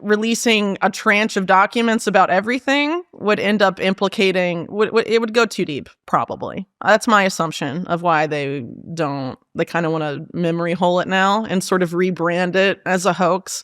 releasing a tranche of documents about everything would end up implicating, it would go too deep, probably. That's my assumption of why they kind of want to memory hole it now and sort of rebrand it as a hoax.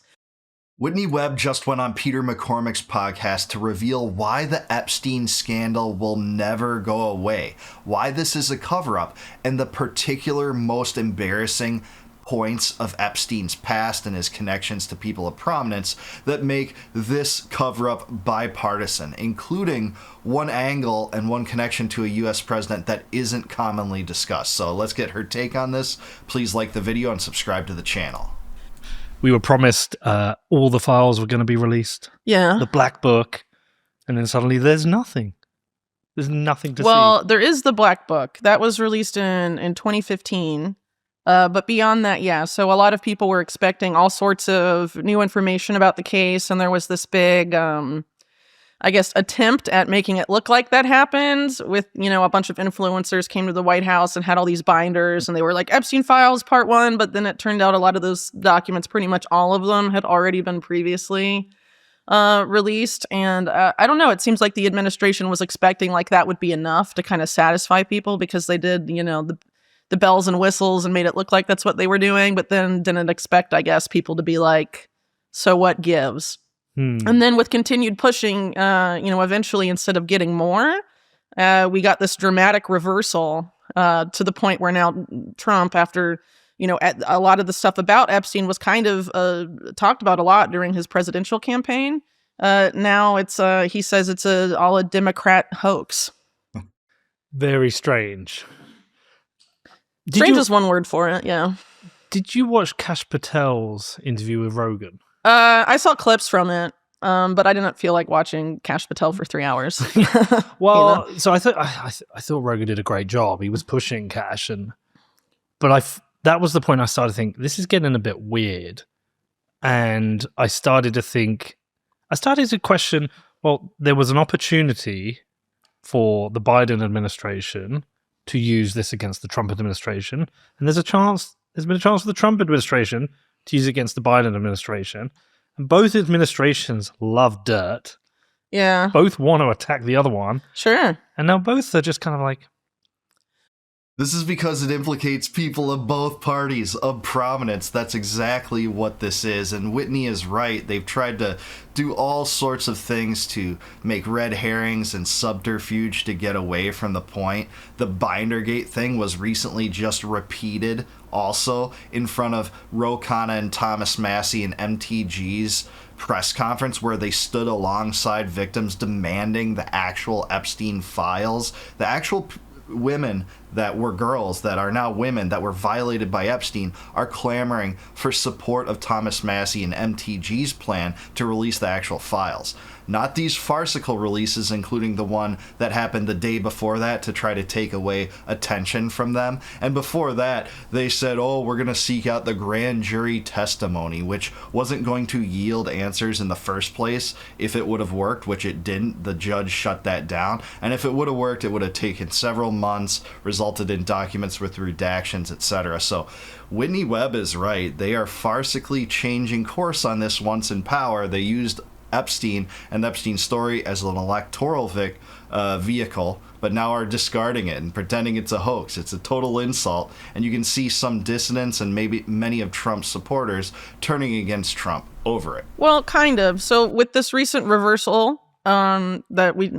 Whitney Webb just went on Peter McCormick's podcast to reveal why the Epstein scandal will never go away, why this is a cover-up, and the particular most embarrassing points of Epstein's past and his connections to people of prominence that make this cover-up bipartisan, including one angle and one connection to a U.S. president that isn't commonly discussed. So let's get her take on this. Please like the video and subscribe to the channel. We were promised all the files were going to be released. Yeah. The Black Book. And then suddenly there's nothing. There's nothing to see. Well, there is the Black Book. That was released in 2015. But beyond that, yeah. So a lot of people were expecting all sorts of new information about the case. And there was this big, attempt at making it look like that happened with, a bunch of influencers came to the White House and had all these binders. And they were like, Epstein Files Part 1. But then it turned out a lot of those documents, pretty much all of them, had already been previously released. And I don't know. It seems like the administration was expecting like that would be enough to kind of satisfy people because they did, the bells and whistles and made it look like that's what they were doing, but then didn't expect, I guess, people to be like, so what gives? And then with continued pushing, eventually instead of getting more, we got this dramatic reversal to the point where now Trump, after, a lot of the stuff about Epstein was kind of talked about a lot during his presidential campaign. Now it's, he says it's all a Democrat hoax. Very strange. Strange is one word for it, yeah. Did you watch Kash Patel's interview with Rogan? I saw clips from it, but I didn't feel like watching Kash Patel for 3 hours. Well, so I thought Rogan did a great job. He was pushing Kash, but that was the point I started to think, this is getting a bit weird. And I started to question, well, there was an opportunity for the Biden administration to use this against the Trump administration, and there's been a chance for the Trump administration to use it against the Biden administration, and both administrations love dirt. Yeah. Both want to attack the other one. Sure. And now both are just kind of like... This is because it implicates people of both parties of prominence. That's exactly what this is. And Whitney is right. They've tried to do all sorts of things to make red herrings and subterfuge to get away from the point. The Bindergate thing was recently just repeated also in front of Ro Khanna and Thomas Massie and MTG's press conference, where they stood alongside victims demanding the actual Epstein files. The actual women that were girls that are now women that were violated by Epstein are clamoring for support of Thomas Massie and MTG's plan to release the actual files. Not these farcical releases, including the one that happened the day before that to try to take away attention from them. And before that, they said, oh, we're going to seek out the grand jury testimony, which wasn't going to yield answers in the first place if it would have worked, which it didn't. The judge shut that down. And if it would have worked, it would have taken several months, resulted in documents with redactions, etc. So Whitney Webb is right. They are farcically changing course on this once in power. They used Epstein and the Epstein story as an electoral vehicle, but now are discarding it and pretending it's a hoax. It's a total insult, and you can see some dissonance and maybe many of Trump's supporters turning against Trump over it. Well, kind of. So with this recent reversal that we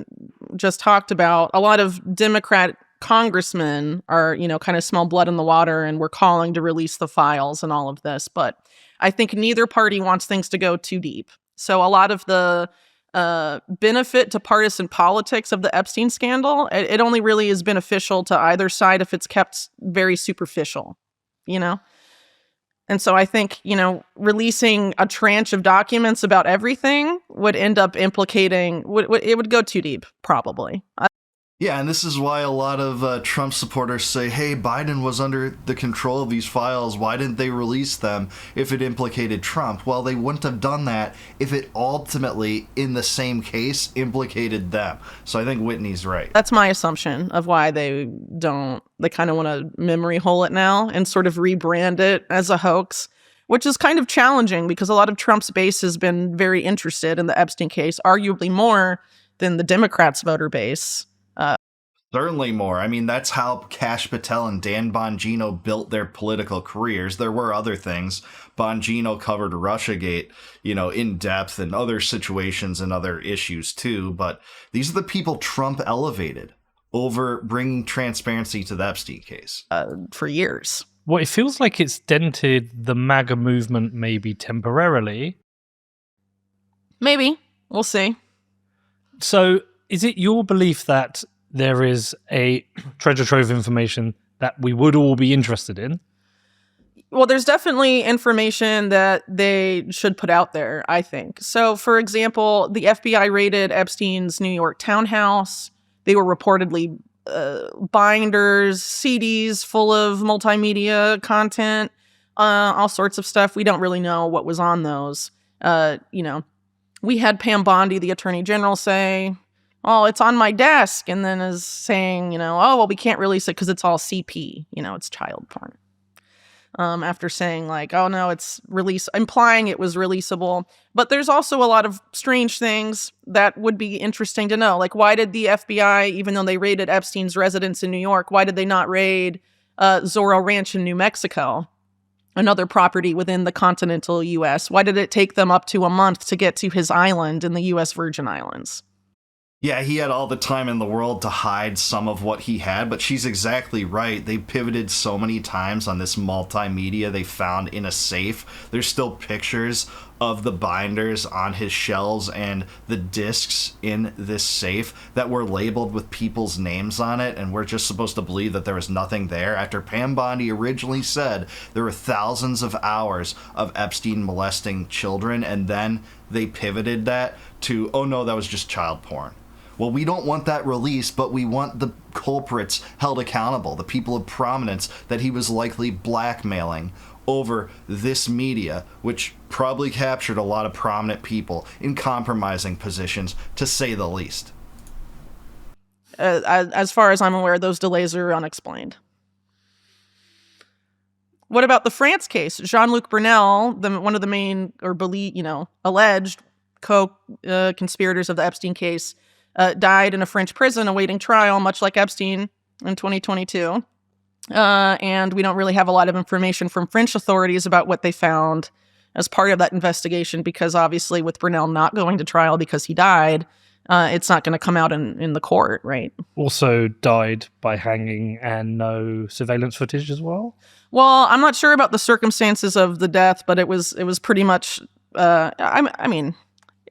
just talked about, a lot of Democrat congressmen are, kind of smell blood in the water, and we're calling to release the files and all of this. But I think neither party wants things to go too deep. So a lot of the benefit to partisan politics of the Epstein scandal, it only really is beneficial to either side if it's kept very superficial, And so I think, releasing a tranche of documents about everything would end up implicating, it would go too deep, probably. Yeah, and this is why a lot of Trump supporters say, hey, Biden was under the control of these files. Why didn't they release them if it implicated Trump? Well, they wouldn't have done that if it ultimately, in the same case, implicated them. So I think Whitney's right. That's my assumption of why they kind of want to memory hole it now and sort of rebrand it as a hoax. which is kind of challenging because a lot of Trump's base has been very interested in the Epstein case, arguably more than the Democrats' voter base. Certainly more. I mean, that's how Kash Patel and Dan Bongino built their political careers. There were other things. Bongino covered Russiagate, in depth, and other situations and other issues too. But these are the people Trump elevated over bringing transparency to the Epstein case. For years. Well, it feels like it's dented the MAGA movement maybe temporarily. Maybe. We'll see. So is it your belief that there is a treasure trove of information that we would all be interested in? Well, there's definitely information that they should put out there, I think. So, for example, the FBI raided Epstein's New York townhouse. They were reportedly binders, CDs full of multimedia content, all sorts of stuff. We don't really know what was on those. We had Pam Bondi, the Attorney General, say, "Oh, it's on my desk," and then is saying, "Oh, well, we can't release it because it's all CP, it's child porn." After saying "Oh no, it's implying it was releasable. But there's also a lot of strange things that would be interesting to know. Why did the FBI, even though they raided Epstein's residence in New York, why did they not raid Zorro Ranch in New Mexico, another property within the continental U.S.? Why did it take them up to a month to get to his island in the U.S. Virgin Islands? Yeah, he had all the time in the world to hide some of what he had, but she's exactly right. They pivoted so many times on this multimedia they found in a safe. There's still pictures of the binders on his shelves and the discs in this safe that were labeled with people's names on it, and we're just supposed to believe that there was nothing there after Pam Bondi originally said there were thousands of hours of Epstein molesting children, and then they pivoted that to, oh no, that was just child porn. Well, we don't want that released, but we want the culprits held accountable, the people of prominence that he was likely blackmailing over this media, which probably captured a lot of prominent people in compromising positions, to say the least. As far as I'm aware, those delays are unexplained. What about the France case? Jean-Luc Brunel, one of the main, or alleged co-conspirators of the Epstein case, died in a French prison awaiting trial, much like Epstein in 2022. And we don't really have a lot of information from French authorities about what they found as part of that investigation, because obviously with Brunel not going to trial because he died, it's not going to come out in the court, right? Also died by hanging, and no surveillance footage as well? Well, I'm not sure about the circumstances of the death, but it was pretty much,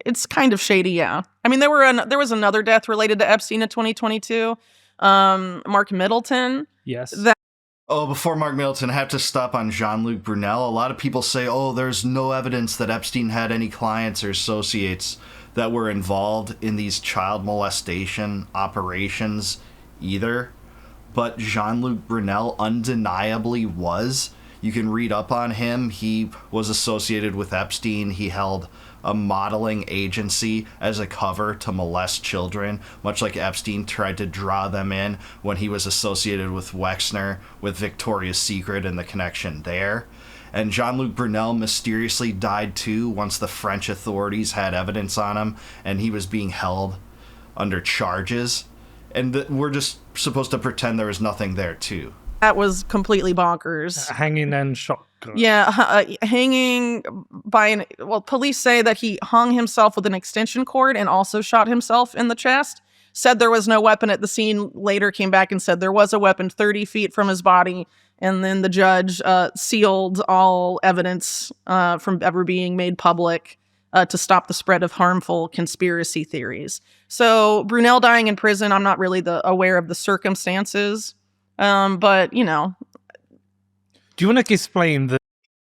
it's kind of shady, yeah. I mean, there was another death related to Epstein in 2022. Mark Middleton. Yes. Before Mark Middleton, I have to stop on Jean-Luc Brunel. A lot of people say, there's no evidence that Epstein had any clients or associates that were involved in these child molestation operations either. But Jean-Luc Brunel undeniably was. You can read up on him. He was associated with Epstein. He held a modeling agency as a cover to molest children, much like Epstein tried to draw them in when he was associated with Wexner, with Victoria's Secret and the connection there. And Jean-Luc Brunel mysteriously died too once the French authorities had evidence on him and he was being held under charges. And we're just supposed to pretend there was nothing there too. That was completely bonkers. Hanging and shotgun. Yeah, hanging by police say that he hung himself with an extension cord and also shot himself in the chest. Said there was no weapon at the scene, later came back and said there was a weapon 30 feet from his body. And then the judge sealed all evidence from ever being made public to stop the spread of harmful conspiracy theories. So Brunel dying in prison, I'm not really aware of the circumstances. But, Do you want to explain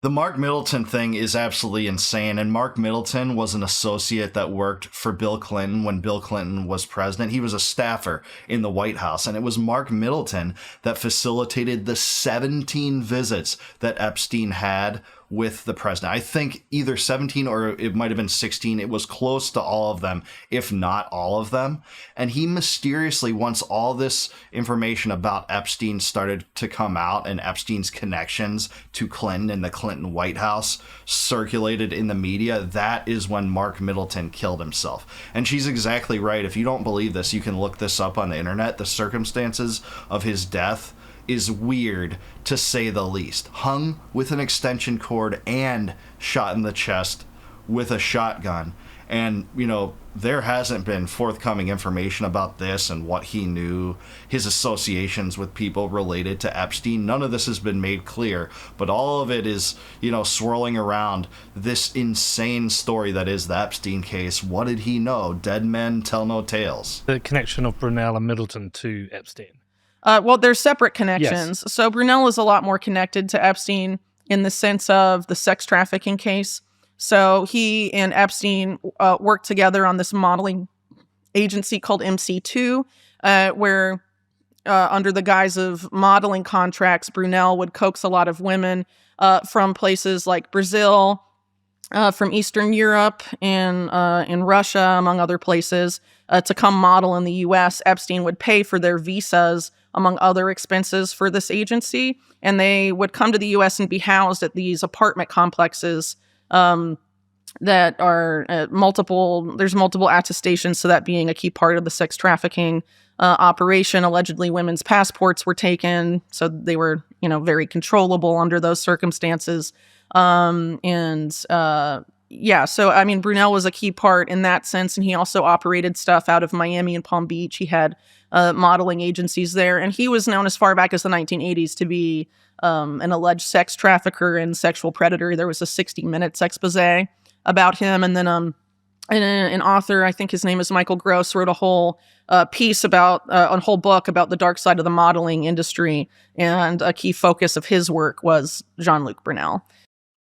the Mark Middleton thing is absolutely insane, and Mark Middleton was an associate that worked for Bill Clinton when Bill Clinton was president. He was a staffer in the White House, and it was Mark Middleton that facilitated the 17 visits that Epstein had with the president. I think either 17 or it might have been 16. It was close to all of them, if not all of them. And he mysteriously, once all this information about Epstein started to come out and Epstein's connections to Clinton and the Clinton White House circulated in the media, that is when Mark Middleton killed himself. And she's exactly right. If you don't believe this, you can look this up on the internet. The circumstances of his death is weird, to say the least. Hung with an extension cord and shot in the chest with a shotgun. And, you know, there hasn't been forthcoming information about this and what he knew, his associations with people related to Epstein. None of this has been made clear, but all of it is, you know, swirling around this insane story that is the Epstein case. What did he know? Dead men tell no tales. The connection of Brunel and Middleton to Epstein. Well, there's separate connections. Yes. So Brunel is a lot more connected to Epstein in the sense of the sex trafficking case. So he and Epstein worked together on this modeling agency called MC2, where under the guise of modeling contracts, Brunel would coax a lot of women from places like Brazil, from Eastern Europe, and in Russia, among other places, to come model in the U.S. Epstein would pay for their visas, among other expenses, for this agency, and they would come to the U.S. and be housed at these apartment complexes that are there's multiple attestations to that being a key part of the sex trafficking operation. Allegedly, women's passports were taken, so they were, you know, very controllable under those circumstances. Yeah, so I mean, Brunel was a key part in that sense, and he also operated stuff out of Miami and Palm Beach. He had modeling agencies there, and he was known as far back as the 1980s to be an alleged sex trafficker and sexual predator. There was a 60 Minutes expose about him, and then an author, I think his name is Michael Gross, wrote a whole piece about a whole book about the dark side of the modeling industry, and a key focus of his work was Jean-Luc Brunel.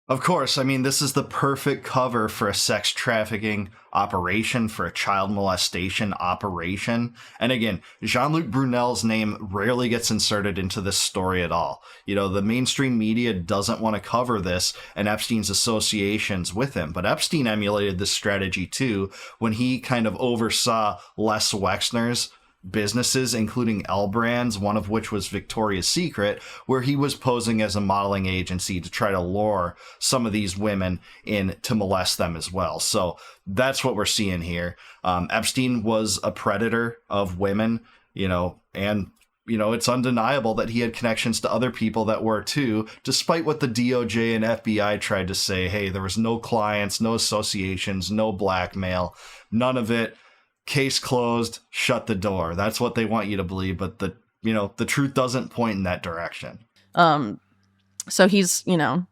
Of course, I mean, this is the perfect cover for a sex trafficking operation, for a child molestation operation. And again, Jean-Luc Brunel's name rarely gets inserted into this story at all. You know, the mainstream media doesn't want to cover this and Epstein's associations with him. But Epstein emulated this strategy too when he kind of oversaw Les Wexner's businesses, including L Brands, one of which was Victoria's Secret, where he was posing as a modeling agency to try to lure some of these women in to molest them as well. So that's what we're seeing here. Epstein was a predator of women, you know, and you know, it's undeniable that he had connections to other people that were too, despite what the DOJ and FBI tried to say. Hey, there was no clients, no associations, no blackmail, none of it. Case closed, shut the door. That's what they want you to believe, but the truth doesn't point in that direction. So he's, you know,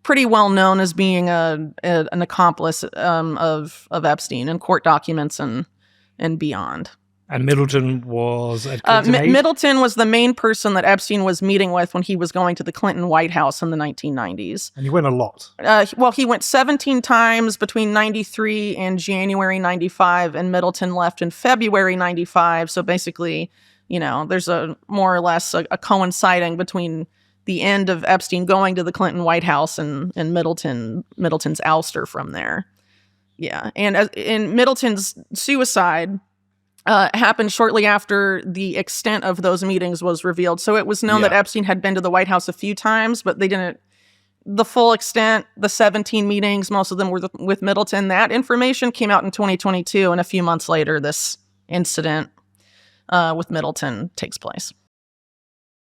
pretty well known as being an accomplice of Epstein in court documents and beyond. And Middleton was Middleton was the main person that Epstein was meeting with when he was going to the Clinton White House in the 1990s. And he went a lot. Well, he went 17 times between 93 and January 95, and Middleton left in February 95. So basically, you know, there's a more or less a coinciding between the end of Epstein going to the Clinton White House and Middleton's ouster from there. Yeah, and in Middleton's suicide happened shortly after the extent of those meetings was revealed. So it was known that Epstein had been to the White House a few times, but they didn't, the full extent, the 17 meetings, most of them were with Middleton. That information came out in 2022, and a few months later, this incident with Middleton takes place.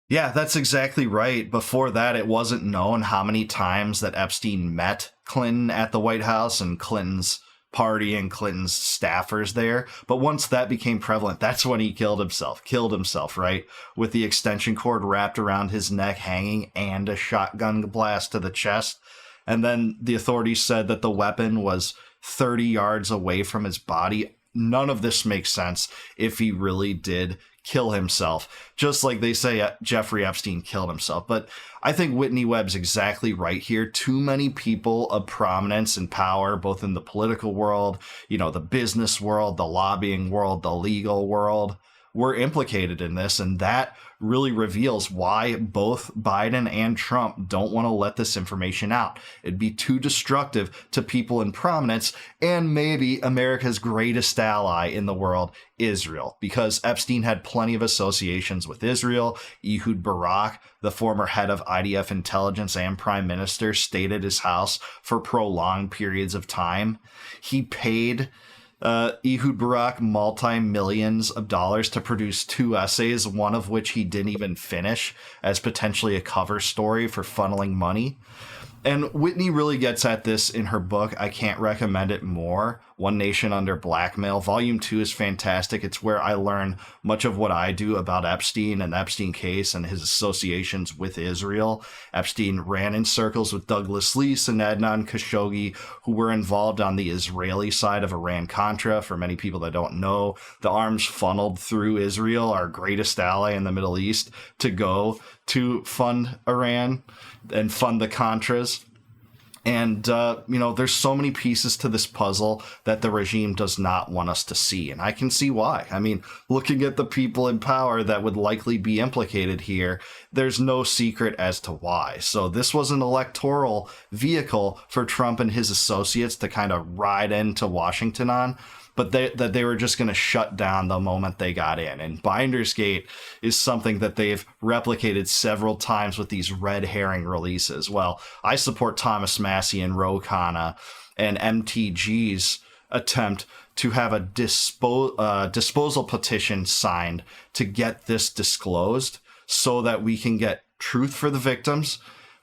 Yeah, that's exactly right. Before that, it wasn't known how many times that Epstein met Clinton at the White House and Clinton's party and Clinton's staffers there. But once that became prevalent, that's when he killed himself, right? With the extension cord wrapped around his neck hanging and a shotgun blast to the chest. And then the authorities said that the weapon was 30 yards away from his body. None of this makes sense if he really did kill himself, just like they say Jeffrey Epstein killed himself. But I think Whitney Webb's exactly right here. Too many people of prominence and power, both in the political world, you know, the business world, the lobbying world, the legal world, were implicated in this, and that really reveals why both Biden and Trump don't want to let this information out. It'd be too destructive to people in prominence and maybe America's greatest ally in the world, Israel, because Epstein had plenty of associations with Israel. Ehud Barak, the former head of IDF intelligence and prime minister, stayed at his house for prolonged periods of time. He paid Ehud Barak multi-millions of dollars to produce 2 essays, one of which he didn't even finish, as potentially a cover story for funneling money. And Whitney really gets at this in her book. I can't recommend it more. One Nation Under Blackmail. Volume 2 is fantastic. It's where I learn much of what I do about Epstein and the Epstein case and his associations with Israel. Epstein ran in circles with Douglas Leese and Adnan Khashoggi, who were involved on the Israeli side of Iran-Contra. For many people that don't know, the arms funneled through Israel, our greatest ally in the Middle East, to go to fund Iran and fund the Contras. And, there's so many pieces to this puzzle that the regime does not want us to see. And I can see why. I mean, looking at the people in power that would likely be implicated here, there's no secret as to why. So this was an electoral vehicle for Trump and his associates to kind of ride into Washington on, but that they were just going to shut down the moment they got in. And Bindersgate is something that they've replicated several times with these red herring releases. Well, I support Thomas Massie and Ro Khanna and MTG's attempt to have a disposal petition signed to get this disclosed so that we can get truth for the victims,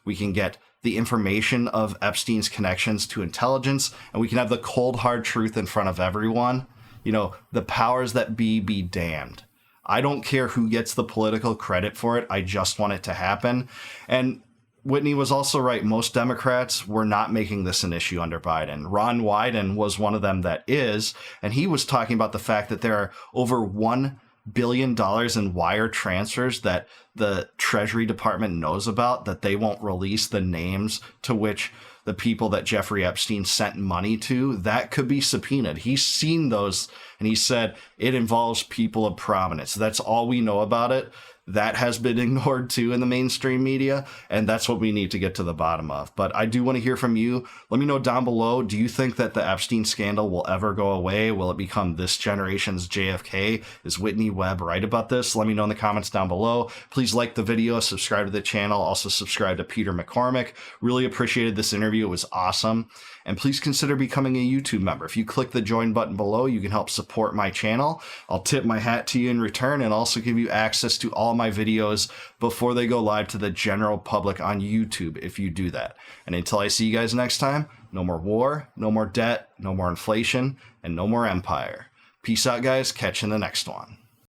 we can get the information of Epstein's connections to intelligence, and we can have the cold, hard truth in front of everyone. The powers that be damned. I don't care who gets the political credit for it. I just want it to happen. And Whitney was also right. Most Democrats were not making this an issue under Biden. Ron Wyden was one of them that is, and he was talking about the fact that there are over $1 billion in wire transfers that the Treasury Department knows about, that they won't release the names to which the people that Jeffrey Epstein sent money to. That could be subpoenaed. He's seen those, and he said it involves people of prominence. That's all we know about it. That has been ignored too in the mainstream media, and that's what we need to get to the bottom of. But I do want to hear from you. Let me know down below, do you think that the Epstein scandal will ever go away? Will it become this generation's JFK? Is Whitney Webb right about this? Let me know in the comments down below. Please like the video, subscribe to the channel, also subscribe to Peter McCormick. Really appreciated this interview. It was awesome. And please consider becoming a YouTube member. If you click the join button below, you can help support my channel. I'll tip my hat to you in return and also give you access to all my videos before they go live to the general public on YouTube if you do that. And until I see you guys next time, no more war, no more debt, no more inflation, and no more empire. Peace out, guys. Catch you in the next one.